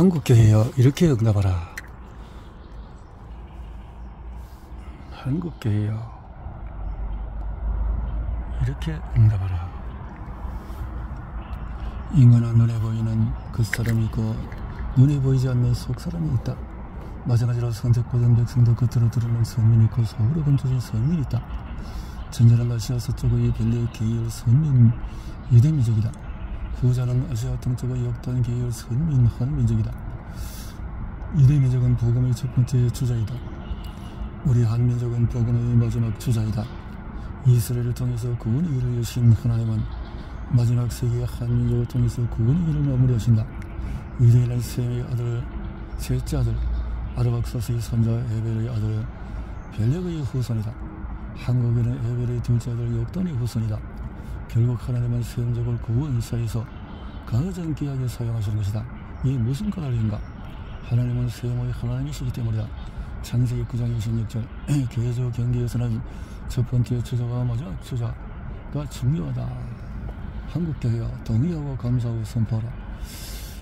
한국교회여 이렇게 응답하라. 한국교회여 이렇게 응답하라. 인간은 눈에 보이는 그 사람이 있고 눈에 보이지 않는 속사람이 있다. 마찬가지로 선택받은 백성도 겉으로 드러난 선민이 있고 속으로 감춰진 선민이 있다. 전자는 아시아 서쪽의 벨레 계열 선민 유대민족이다. 후자는 아시아 동쪽의 역단 계열 선민 한민족이다. 유대민족은 복음의 첫 번째 주자이다. 우리 한민족은 복음의 마지막 주자이다. 이스라엘을 통해서 구원의 길을 여신 하나님은 마지막 세계의 한민족을 통해서 구원의 길을 마무리하신다. 유대인은 셈의 아들, 셋째 아들, 아르박사스의 손자 에벨의 아들 벨렉의 후손이다. 한국에는 에벨의 둘째 아들 역단의 후손이다. 결국 하나님은 세음족을 구원사에서 가장 귀하게 사용하시는 것이다. 이게 무슨 까닭인가? 하나님은 세음의 하나님이시기 때문이다. 창세기 9장 26절 계조 경기에서는 첫 번째 주자와 마지막 주자가 중요하다. 한국교회와 동의하고 감사하고 선포하라.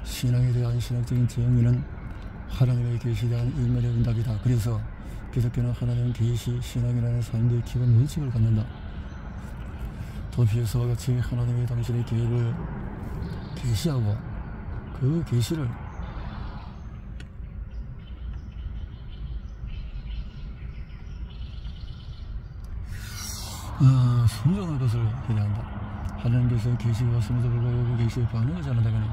신앙에 대한 신학적인 정의는 하나님의 계시에 대한 인간의 응답이다. 그래서 기독교는 하나님 계시 신앙이라는 삶의 기본 원칙을 갖는다. 도피에서와 같이 하나님이 당신의 계획을 계시하고 그 계시를 순종할 것을 기대한다. 하나님께서 계시가 왔음에도 불구하고 그 계시에 반응하지 않는다면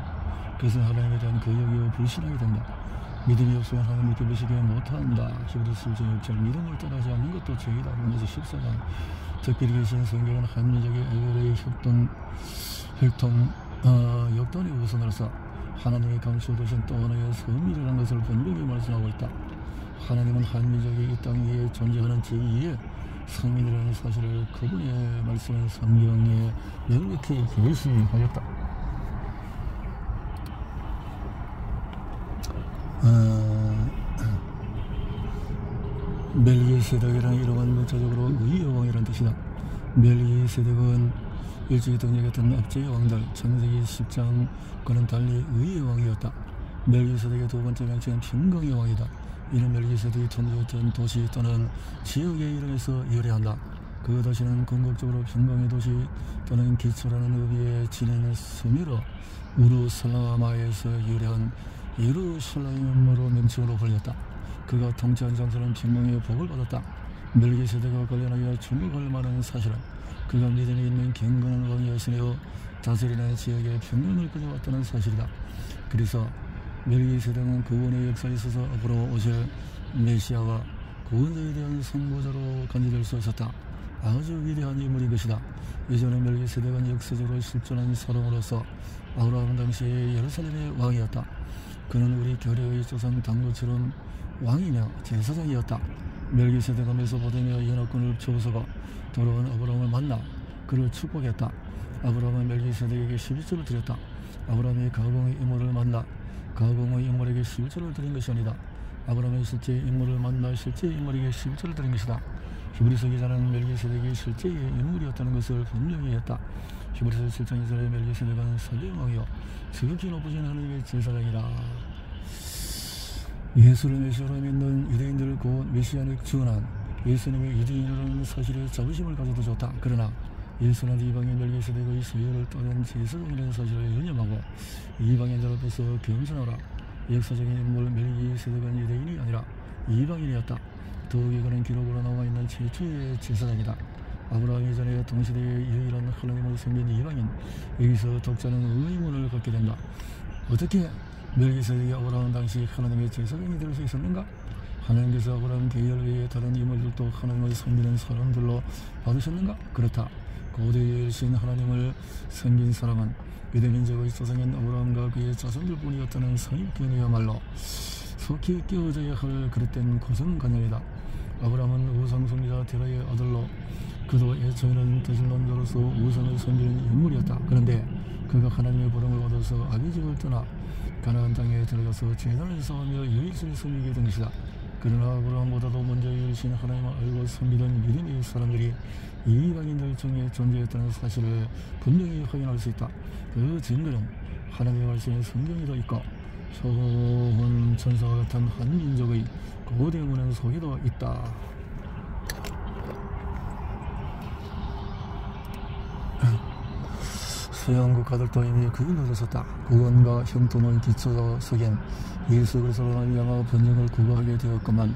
그것은 하나님에 대한 거역이요 불신하게 된다. 믿음이 없으면 하나님을 믿으시게 못한다. 히브리서 1장 6절 믿음을 떠나지 않는 것도 죄이다. 로마서 14장 특별히 계신 성경은 한민족의 에벨의 역단의 우선으로서 하나님의 감추어두신 또 하나의 선민이라는 것을 분명히 말씀하고 있다. 하나님은 한민족이 이 땅 위에 존재하는 제2의 성민이라는 사실을 그분의 말씀은 성경에 명백히 계시하였다. 멜기세덱이라는 이름은 문자적으로 의의 왕이라는 뜻이다. 멜기세덱은 일찍이 등장했던 압제의 왕들 창세기 10장과는 달리 의의 왕이었다. 멜기세덱의 두 번째 명칭은 평강의 왕이다. 이는 멜기세덱이 존재했던 도시 또는 지역의 이름에서 유래한다. 그 도시는 궁극적으로 평강의 도시 또는 기초라는 의미의 지내는 수미로 우르살라마에서 유래한 예루살렘으로 명칭으로 불렸다. 그가 통치한 장소는 평강의 복을 받았다. 멜기세덱과 관련하여 주목할 만한 사실은 그가 믿음이 있는 경건한 왕이었으며 다스리는 지역에 평강을 가져왔다는 사실이다. 그래서 멜기세덱은 구원의 역사에 있어서 앞으로 오실 메시아와 구원자에 대한 선고자로 간주될 수 있었다. 아주 위대한 인물인 것이다. 예전에 멜기세덱은 역사적으로 실존한 사람으로서 아브라함 당시의 예루살렘의 왕이었다. 그는 우리 교회의 조상 당부처럼 왕이며 제사장이었다. 멜기세덱은 메소포타미아 연합군을 접어서고 돌아온 아브라함을 만나 그를 축복했다. 아브라함은 멜기세덱에게 11조를 드렸다. 아브라함이 가공의 인물을 만나 가공의 인물에게 11조를 드린 것이 아니다. 아브라함의 실제 인물을 만나 실제 인물에게 11조를 드린 것이다. 히브리서 기자는 멜기세덱이 실제의 인물이었다는 것을 분명히 했다. 히브리서 7장 2절에 멜기세덱은 살렘왕이요 지극히 높으신 하나님의 제사장이라. 예수를 메시아로 믿는 유대인들 곧 메시아닉 증언한 예수님의 유대인이라는 사실에 자부심을 가져도 좋다. 그러나 예수는 이방인 멜기세덱의 수요를 떠난 제사장이라는 사실을 유념하고 이방인들 앞에서 겸손하라. 역사적인 인물 멜기세덱은 유대인이 아니라 이방인이었다. 더욱이 그는 기록으로 나와있는 최초의 제사장이다. 아브라함 이전에 동시대의 유일한 하나님을 섬긴 이방인, 여기서 독자는 의문을 갖게 된다. 어떻게 멜기세덱이 아브라함 당시 하나님의 제사장이 될 수 있었는가? 하나님께서 아브라함 계열 외에 다른 인물들도 하나님을 섬기는 사람들로 받으셨는가? 그렇다. 고대의 하나님을 섬긴 사람은 유대민족의 조상인 아브라함과 그의 자손들 뿐이었다는 선입견이야말로 속히 깨어져야 할 그릇된 고정관념이다. 아브라함은 우상 숭배자 데라의 아들로 그도 애초에는 더신론자로서 우상을 섬기는 인물이었다. 그런데 그가 하나님의 부름을 받아서 아비집을 떠나 가나안 땅에 들어가서 제단을 쌓으며 유익을 섬기게 된 것이다. 그러나 아브라함보다도 먼저 이르신 하나님을 알고 섬기던 믿음의 사람들이 이방인들 중에 존재했다는 사실을 분명히 확인할 수 있다. 그 증거는 하나님의 말씀에 성경에도 있고 소원 천사와 같은 한 민족의 거대 문화 속에도 있다. 서양 국가들도 이미 그 늦었었다. 구원과 형통을 기초로 석인 예수 그리스도로 말미암아 번영을 구가하게 되었건만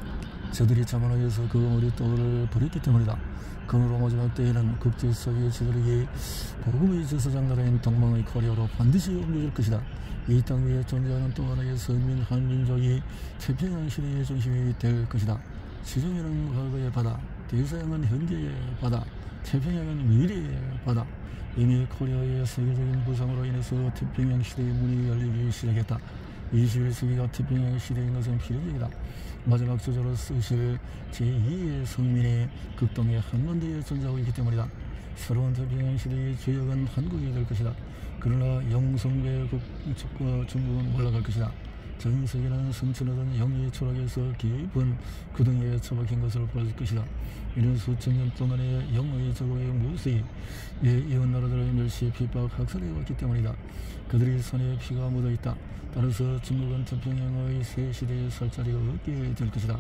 저들이 자만하여서 그 어머니 떡을 버렸기 때문이다. 그러므로 마지막 때에는 국제사회의 지도력이 복음의 제사장 나라인 동방의 코리아로 반드시 옮겨질 것이다. 이 땅 위에 존재하는 또 하나의 선민 한민족이 태평양 시대의 중심이 될 것이다. 지중해는 과거의 바다, 대서양은 현재의 바다, 태평양은 미래의 바다. 이미 코리아의 세계적인 부상으로 인해서 태평양 시대의 문이 열리기 시작했다. 21세기가 태평양 시대인 것은 필연적이다. 마지막 저자로 쓰실 제2의 성민이 극동의 한반도에 존재하고 있기 때문이다. 새로운 태평양 시대의 주역은 한국이 될 것이다. 그러나 영성배 국과 중국은 올라갈 것이다. 전 세계는 성천하던 영의 초락에서 깊은 구덩이에 처박힌 것을 볼 것이다. 이런 수천 년 동안의 영의 제국의 무수히 이웃 나라들의 멸시, 핍박, 학살해 왔기 때문이다. 그들이 손에 피가 묻어있다. 따라서 중국은 태평양의 새 시대에 설 자리가 없게 될 것이다.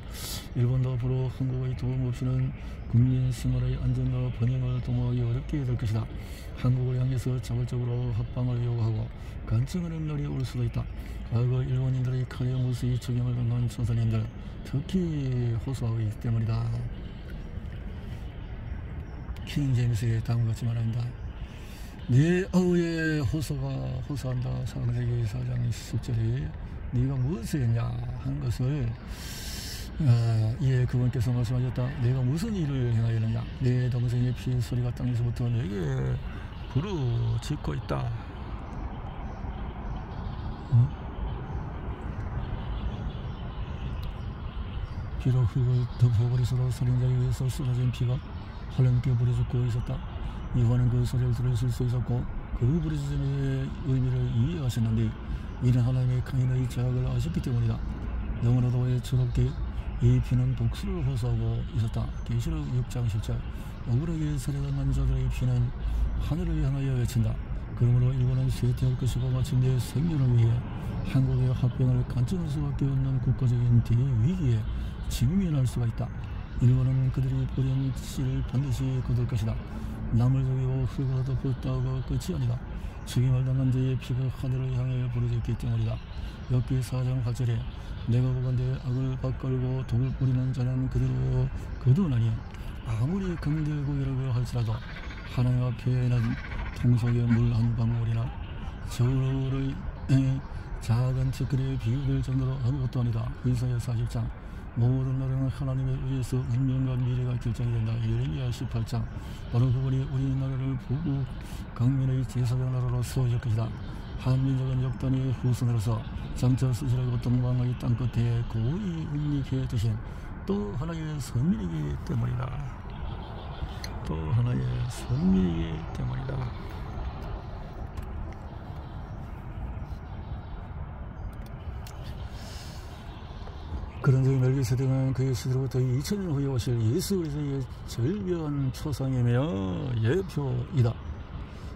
일본도 앞으로 한국의 도움 없이는 국민 생활의 안전과 번영을 도모하기 어렵게 될 것이다. 한국을 향해서 자발적으로 합방을 요구하고 간청하는 날이 올 수도 있다. 과거 일본인들의 칼에 무수히 적용을 받는 조선인들, 특히 호소하기 때문이다. 킹 제임스의 다음과 같이 말합니다. 네 아우의 호소한다. 창세기 4장 10절에 네가 무엇을 했냐 하는 것을 이에 그분께서 말씀하셨다. 내가 무슨 일을 행하였느냐. 내 동생의 피 소리가 땅에서부터 내게 부르짖고 있다. 비록 흙을 덮어버리서도 살인자에 의해서 쏟아진 피가 하나님께 부르짖고 있었다. 이와는 그 소리를 들으실 수 있었고 그 부르짖음의 의미를 이해하셨는데 이는 하나님의 강인의 자학을 아셨기 때문이다. 너무나도 애처롭게 이 피는 복수를 호소하고 있었다. 계시록 6장 10절 억울하게 살해당한 자들의 피는 하늘을 향하여 외친다. 그러므로 일본은 쇠퇴할 것이고 마침내 생존을 위해 한국의 합병을 간청할 수밖에 없는 국가적인 대위기에 직면할 수가 있다. 일본은 그들이 버린 씨를 반드시 거둘 것이다. 남을 죽이고 흙으로 덮었다고 끝이 아니다. 죽임을 당한 자의 피가 하늘을 향해 부르짖기 때문이다. 욥기 4장 8절에 내가 보건대 악을 밭갈고 독을 뿌리는 자는 그대로 거두나니 아무리 강대국이라고 할지라도 하나님 앞에는 통속의 물 한 방울이나 저울의 작은 티끌에 비유될 정도로 아무것도 아니다. 이사야 40장 모든 나라는 하나님에 의해서 운명과 미래가 결정이 된다. 예레미야 18장 바로 그분이 우리나라를 부국 강민의 제사장 나라로 세워질 것이다. 한민족은 역단의 후손으로서 장차 쓰시라고 동방의 땅끝에 고이 은닉해 두신 또 하나의 선민이기 때문이다. 또 하나의 선민이기 때문이다. 그런데 멜기세덱은 그의 시대로부터 2000년 후에 오실 예수 그리스도의 절묘한 초상이며 예표이다.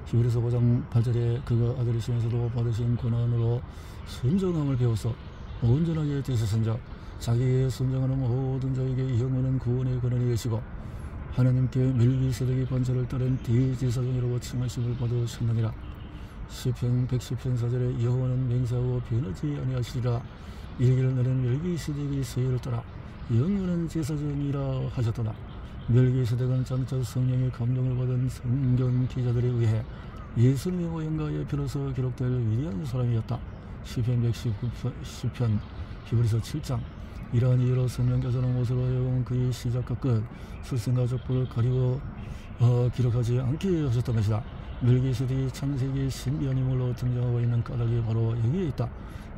히브리서 5장 8절에 그가 아들이시면서도 받으신 고난으로 순종함을 배워서 온전하게 되셨은 자 자기의 순종하는 모든 자에게 영원한 구원의 권한이 되시고 하나님께 멜기세덱의 반차를 따른 대제사장이라고 칭하심을 받으셨느니라. 시편 110편 4절에 여호와는 맹세하고 변하지 아니하시리라. 이르기를 너는 멜기세덱의 세율을 따라 영원한 제사장이라 하셨도다. 멜기세덱은 장차 성령의 감동을 받은 성경 기자들에 의해 예수님의 모형과 예표로서 기록될 위대한 사람이었다. 시편 119편 히브리서 7장 이러한 이유로 성령께서는 못으로 해온 그의 시작과 끝 출생과 족보를 가리고 기록하지 않게 하셨던 것이다. 멜기세덱이 창세기의 신비한 인물로 등장하고 있는 까닭이 바로 여기에 있다.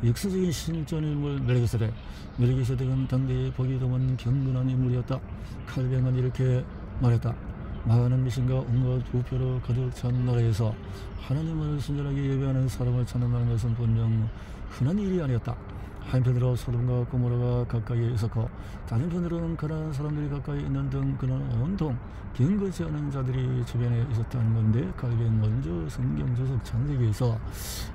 역사적인 신전 인물 멜기세덱은 당대의 보기 드문 경건한 인물이었다. 칼뱅은 이렇게 말했다. 많은 미신과 온갖 부패로 가득 찬 나라에서 하나님을 순전하게 예배하는 사람을 찾는다는 것은 분명 흔한 일이 아니었다. 한편으로 소돔과 고모라가 가까이 있었고 다른 편으로는 가난한 사람들이 가까이 있는 등 그는 온통 경건치 않은 자들이 주변에 있었다는 건데, 칼빈 먼저 성경 주석 창세기에서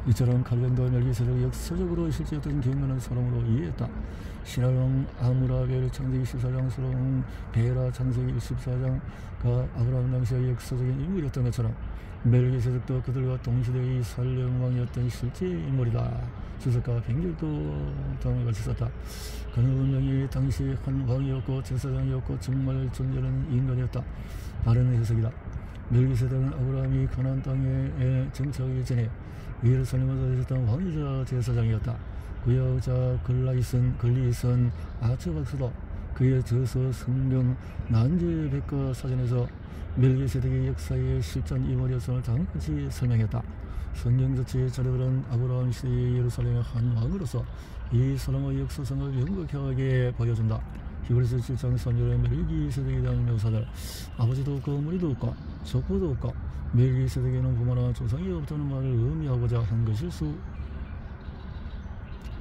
이처럼 칼빈도 멜기세덱을 역사적으로 실제였던 경건한 사람으로 이해했다. 신화용 아므라벨 창세기 14장, 소돔 베라 창세기 14장가 아브라함 당시의 역사적인 인물이었던 것처럼 멜기세덱도 그들과 동시대의 살렘 왕이었던 실제 인물이다. 주석가 뱅글도 다음을 같이 썼다. 그는 분명히 당시 한 왕이었고 제사장이었고 정말 존재하는 인간이었다. 바른 해석이다. 멜기세덱은 아브라함이 가나안 땅에 정착하기 전에 예루살렘에서 있었던 왕이자 제사장이었다. 그의 여자 글리선 아처박사도 그의 저서 성경 난제백과 사전에서 멜기세덱의 역사의 실전 인물이었음을 다음같이 설명했다. 성경 자체의 자료들은 아브라함 시대의 예루살렘의 한 왕으로서 이 사람의 역사성을 명백하게 보여준다. 히브리서 7장 3절의 멜기세덱에 대한 묘사들, 아버지도 없고 어머니도 없고 족보도 없고 멜기세덱에는 부모나 조상이 없다는 말을 의미하고자 한 것일 수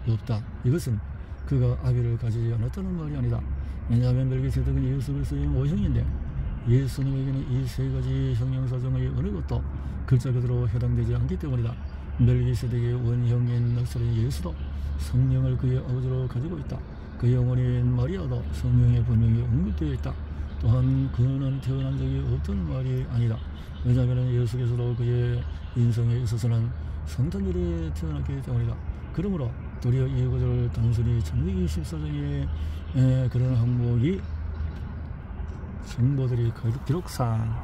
없다. 이것은 그가 아비를 가지지 않았다는 말이 아니다. 왜냐하면 멜기세덱은 예수 그리스도의 모형인데 예수님에게는 이 세 가지 형용사정의 어느 것도 글자 그대로 해당되지 않기 때문이다. 멜기세덱의 원형인 nazar인 예수도 성령을 그의 아버지로 가지고 있다. 그의 어머니인 마리아도 성령에 분명히 언급되어 있다. 또한 그는 태어난 적이 없던 말이 아니다. 왜냐하면 예수께서도 그의 인생에 있어서는 성탄절에 태어났기 때문이다. 그러므로 도리어 이 구절을 단순히 창세기 14장의 그런 항목이 정보들이 기록상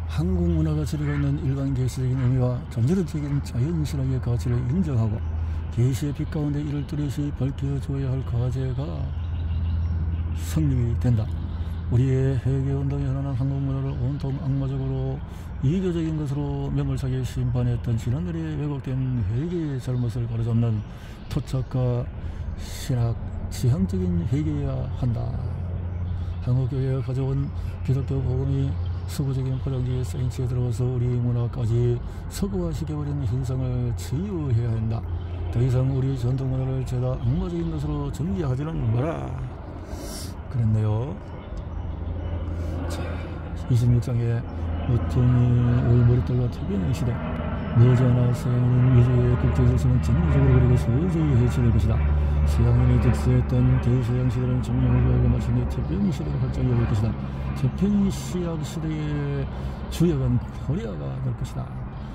한국 문화가 지니고 있는 일반 계시적인 의미와 전제적인 자연신학의 가치를 인정하고 계시의 빛 가운데 이를 뚜렷이 밝혀줘야 할 과제가 성립이 된다. 우리의 회개운동에 현안한 한국 문화를 온통 악마적으로 이교적인 것으로 매몰차게 심판했던 지난날의 왜곡된 회개의 잘못을 바로잡는 토착과 신학 지향적인 회개여야 한다. 한국교회가 가져온 기독교 복음이 서구적인 포장지에 쌓인 채 들어와서 우리 문화까지 서구화시켜버린 현상을 치유해야 한다. 더 이상 우리 전통 문화를 죄다 악마적인 것으로 정죄하지는 마라. 그랬네요. 자, 26장에 보통의 머릿돌과 태변의 시대, 머지않아 서양인 위주의 국제질서는 전면적으로 그리고 서서히 해체될 것이다. 서양인이 득세했던 대서양 시대는 정명을 보고 마침내 태평 시대가 활짝 열릴 것이다. 태평 시약 시대의 주역은 코리아가 될 것이다.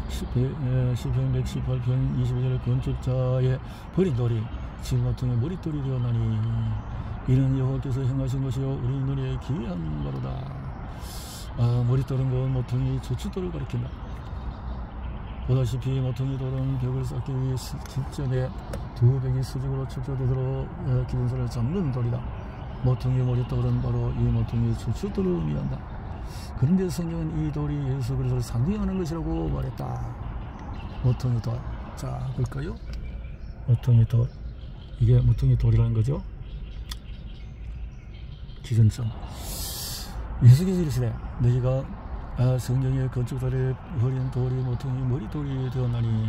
시편 118편 22절의 건축자의 버린 돌이 지금 같은 머릿돌이 되었나니 이는 여호와께서 행하신 것이요 우리 눈에 기이한 바로다. 머릿돌은 곧 모퉁이 저축돌을 가리킨다. 보다시피 모퉁이 돌은 벽을 쌓기 위해 기점에 두 벽이 수직으로 축조되도록 기준선을 잡는 돌이다. 모퉁이 머릿돌은 바로 이 모퉁이 저축돌을 의미한다. 그런데 성경은 이 돌이 예수 그리스도를 상징하는 것이라고 말했다. 모퉁이 돌. 자, 볼까요? 모퉁이 돌. 이게 모퉁이 돌이라는 거죠. 기준점. 예수께서 이르시되 너희가 성경의 건축자를 버린 돌이 모퉁이 머릿돌이 되었나니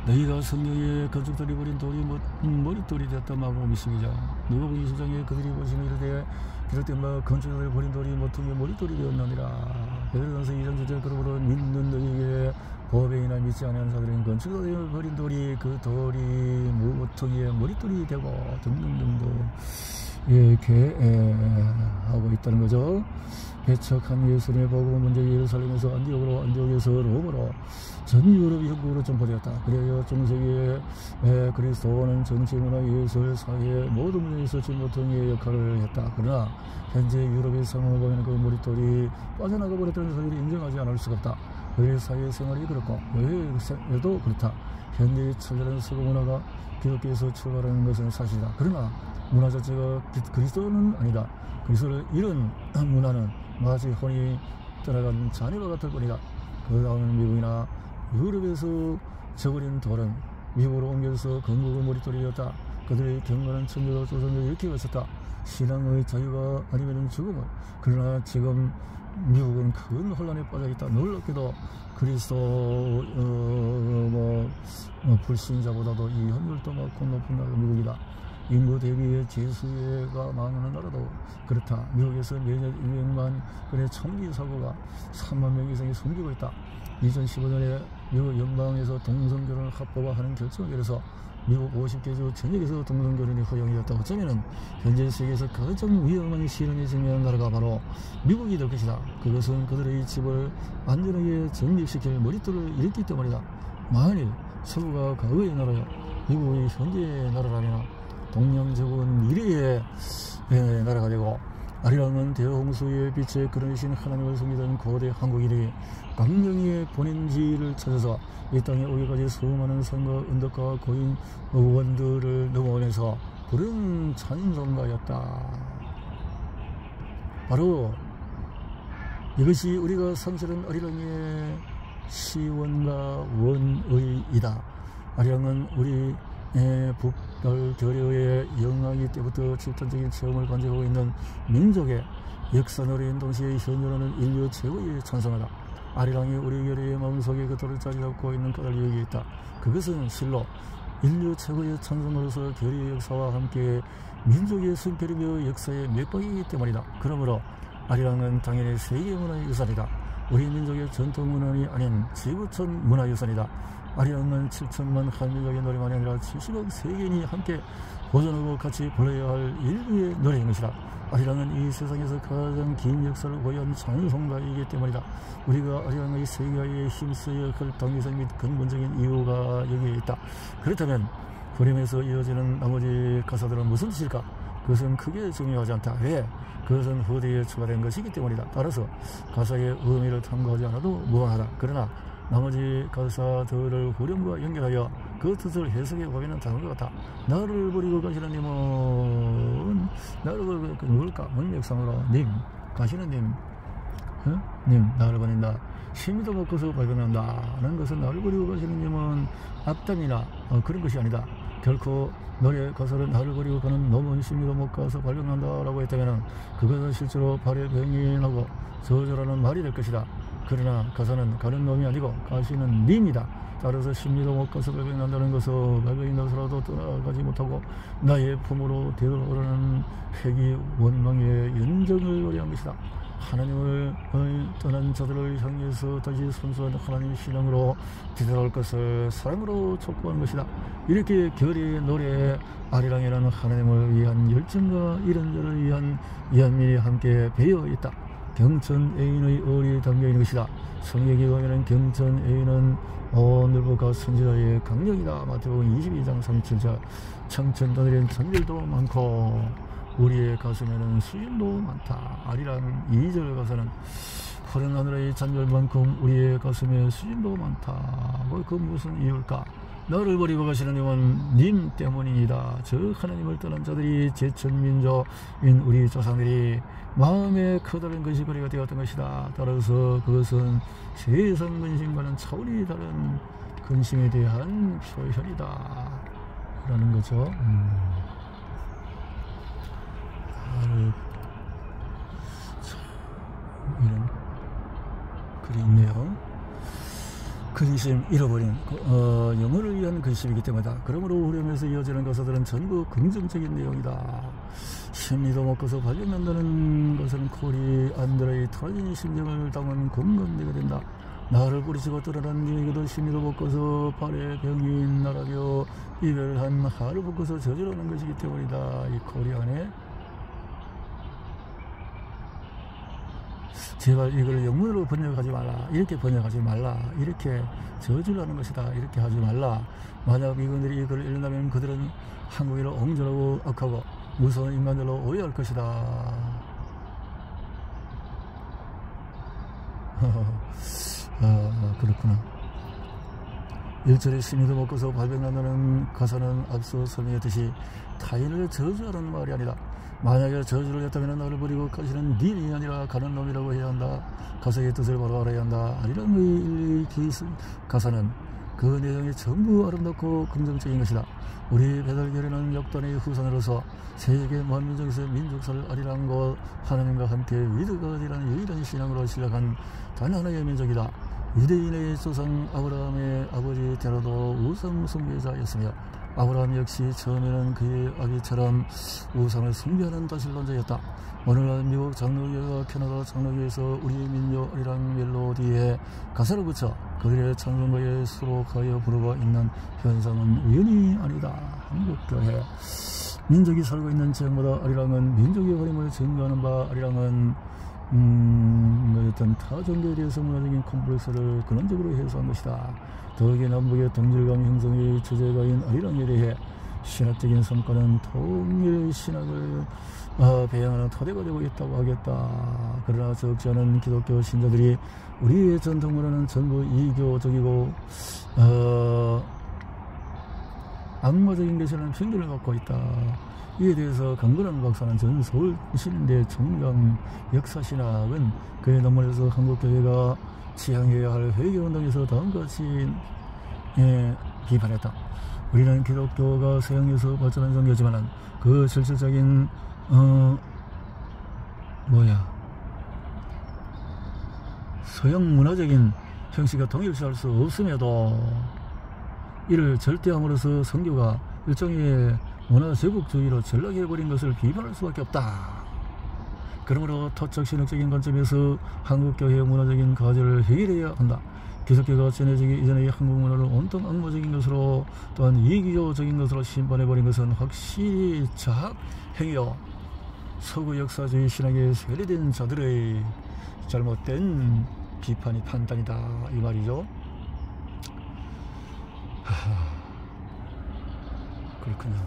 너희가 성경의 건축자를 버린 돌이 머릿돌이 되었다. 마가복음 22장. 누가복음 20장에 그들이 보시는 이르되 비롯된 바 건축자를 버린 돌이 모퉁이 머릿돌이 되었나니라. 베드로전서 2장 7절 그러므로 믿는 너희에게 보배이나 믿지 않은 자들은 건축자를 버린 돌이 그 돌이 모퉁이의 머릿돌이 되고 등등등등 이렇게 하고 있다는 거죠. 배척한 예수님의 복음은 먼저 예루살렘에서 안디옥으로, 안디옥에서 로마로, 전 유럽 영국으로 전파되었다. 그래야 중세기에 그리스도는 정치, 문화, 예술, 사회 모든 분야에서 진보통의 역할을 했다. 그러나 현재 유럽의 상황을 보면 그 머릿돌이 빠져나가 버렸다는 사실을 인정하지 않을 수가 없다. 그의 사회생활이 그렇고 여행도 그렇다. 현대의 처절한 서구 문화가 기독교에서 출발하는 것은 사실이다. 그러나 문화 자체가 그리스도는 아니다. 그리스도를 잃은 문화는 마치 혼이 떠나간 자녀와 같을 뿐이다. 그 다음은 미국이나 유럽에서 저버린 돌은 미국으로 옮겨서 건국의 머릿돌이었다. 그들의 경건한 천주교 조선을 이렇게 외쳤다. 신앙의 자유가 아니면 죽음을. 그러나 지금 미국은 큰 혼란에 빠져있다. 놀랍게도 그리스도 불신자보다도 이 환율도 많고 높은 나라가 미국이다. 인구 대비 지수가 많은 나라도 그렇다. 미국에서 매년 200만 건의 총기 사고가 3만 명 이상이 숨지고 있다. 2015년에 미국 연방에서 동성결혼을 합법화하는 결정을 내려서 미국 50개 주 전역에서 동성결혼이 허용되었다. 어쩌면 현재 세계에서 가장 위험한 시련에 직면한 나라가 바로 미국이 될 것이다. 그것은 그들의 집을 안전하게 정립시킬 머릿돌을 잃었기 때문이다. 만일 서구가 과거의 나라여 미국이 현재의 나라라면 동양적인 미래의 나라가 되고 아리랑은 대홍수의 빛에 그러신 하나님을 섬기던 고대 한국인이 강령의 본인지를 찾아서 이 땅에 오기까지 수많은 산과 언덕과 고인 원들을 넘어오면서 부른 찬송가였다. 바로 이것이 우리가 상실한 아리랑의 시원과 원의이다. 아리랑은 우리 북달교류의 영광이 때부터 집단적인 체험을 간직하고 있는 민족의 역사노래인 동시에 현존하는 인류 최고의 찬송하다. 아리랑이 우리 교류의 마음속에 그토록 자리 잡고 있는 까닭이 여기에 있다. 그것은 실로 인류 최고의 찬송으로서 교류의 역사와 함께 민족의 성결이며 역사의 맥박이기 때문이다. 그러므로 아리랑은 당연히 세계문화의 유산이다. 우리 민족의 전통문화이 아닌 지구촌 문화유산이다. 아리랑은 7천만 한민족의 노래만이 아니라 70억 세계인이 함께 보존하고 같이 불러야 할 인류의 노래인 것이다. 아리랑은 이 세상에서 가장 긴 역사를 보유한 찬송가이기 때문이다. 우리가 아리랑의 세계화에 힘써야 할 당위성 및 근본적인 이유가 여기에 있다. 그렇다면 후렴에서 이어지는 나머지 가사들은 무슨 뜻일까? 그것은 크게 중요하지 않다. 왜? 그것은 후대에 추가된 것이기 때문이다. 따라서 가사의 의미를 탐구하지 않아도 무방하다. 그러나 나머지 가사들을 후렴과 연결하여 그 뜻을 해석해 보면 다른 것 같아. 나를 버리고 가시는 님은 나를 버리고 누굴까? 문맥상으로 님, 가시는 님, 님 나를 버린다. 심의도 먹고서 발견한다는 것은 나를 버리고 가시는 님은 악담이나 그런 것이 아니다. 결코 노래 가사를 나를 버리고 가는 놈은 심의도 못 가서 발견한다라고 했다면 그것은 실제로 발에 병이 나고 저주라는 말이 될 것이다. 그러나 가사는 가는 놈이 아니고 가시는 님이다. 따라서 심리도 못 가서 발견한다는 것은 발견이 나서라도 떠나가지 못하고 나의 품으로 되돌아오라는 회귀 원망의 연정을 노래한 것이다. 하나님을 떠난 자들을 향해서 다시 순수한 하나님 신앙으로 되돌아올 것을 사랑으로 촉구하는 것이다. 이렇게 결의 노래에 아리랑이라는 하나님을 위한 열정과 이런 자를 위한 연민이 함께 배어 있다. 경천 애인의 얼이 담겨있는 것이다. 성경에 보면 경천 애인은 늘보가 선지자의 강령이다. 마태복음 22장 37절. 청천다늘엔 잔절도 많고 우리의 가슴에는 수인도 많다. 아리랑 2절 가사는 푸른 하늘의 잔절만큼 우리의 가슴에 수인도 많다. 그 무슨 이유일까? 너를 버리고 가시는 님은 님 때문이다. 저 하나님을 떠난 자들이 제천민족인 우리 조상들이 마음에 커다란 근심거리가 되었던 것이다. 따라서 그것은 세상 근심과는 차원이 다른 근심에 대한 표현이다 라는 거죠. 이런 글이 있네요. 근심, 잃어버린 영혼을 위한 근심이기 때문이다. 그러므로 후렴에서 이어지는 가사들은 전부 긍정적인 내용이다. 심리도 먹고서 발견한다는 것은 콜이 안드레의 터진 심정을 담은 공감대가 된다. 나를 뿌리치고 떠나는 님에게도 심리도 먹고서 발에 병이 나라며 이별한 하를 벗고서 저주라는 것이기 때문이다. 이 콜이 안에 제발 이걸 영문으로 번역하지 말라. 이렇게 번역하지 말라. 이렇게 저주라는 것이다. 이렇게 하지 말라. 만약 이분들이 이걸 읽는다면 그들은 한국인을 옹졸하고 악하고 무서운 인간들로 오해할 것이다. 그렇구나. 1절에 심의도 먹고서 발병난다는 가사는 앞서 설명했듯이 타인을 저주하는 말이 아니다. 만약에 저주를 했다면 나를 버리고 가시는 님이 아니라 가는 놈이라고 해야 한다. 가사의 뜻을 바로 알아야 한다. 아리랑의 가사는 그 내용이 전부 아름답고 긍정적인 것이다. 우리 배달결의는 역단의 후손으로서 세계 만민족에서 민족사를 아리랑 것 하나님과 함께 위드가 어디라는 유일한 신앙으로 시작한 단 하나의 민족이다. 유대인의 조상 아브라함의 아버지 데라도 우상 숭배자였으며 아브라함 역시 처음에는 그의 아비처럼 우상을 숭배하는 다신론자였다. 오늘날 미국 장로교와 캐나다 장로교에서 우리 민족 아리랑 멜로디에 가사를 붙여 그들의 찬송가에 수록하여 부르고 있는 현상은 우연이 아니다. 한국교회 민족이 살고 있는 지역마다 아리랑은 민족의 어림을 증거하는 바 아리랑은 어떤 타 종교에 대해서 문화적인 콤플렉스를 근원적으로 해소한 것이다. 더욱이 남북의 동질감 형성의 주제가인 아리랑에 대해 신학적인 성과는 통일 신학을 배양하는 토대가 되고 있다고 하겠다. 그러나 적지 않은 기독교 신자들이 우리의 전통 문화는 전부 이교적이고 악마적인 것이라는 편견을 갖고 있다. 이에 대해서 강건한 박사는 전 서울시민대 총장 역사신학은 그의 논문에서 한국교회가 지향해야 할 회개운동에서 다음과 같이 비판했다. 우리는 기독교가 서양에서 발전한 종교지만 그 실질적인 서양 문화적인 형식과 동일시할 수 없음에도 이를 절대함으로써 선교가 일종의 문화 제국주의로 전락해버린 것을 비판할 수밖에 없다. 그러므로 토착 신학적인 관점에서 한국교회의 문화적인 과제를 해결해야 한다. 기독교가 전해지기 이전의 한국 문화를 온통 악마적인 것으로 또한 이기적인 것으로 심판해버린 것은 확실히 자학 행위요 서구 역사주의 신학에 세뇌된 자들의 잘못된 비판이 판단이다 이 말이죠. 그렇군요.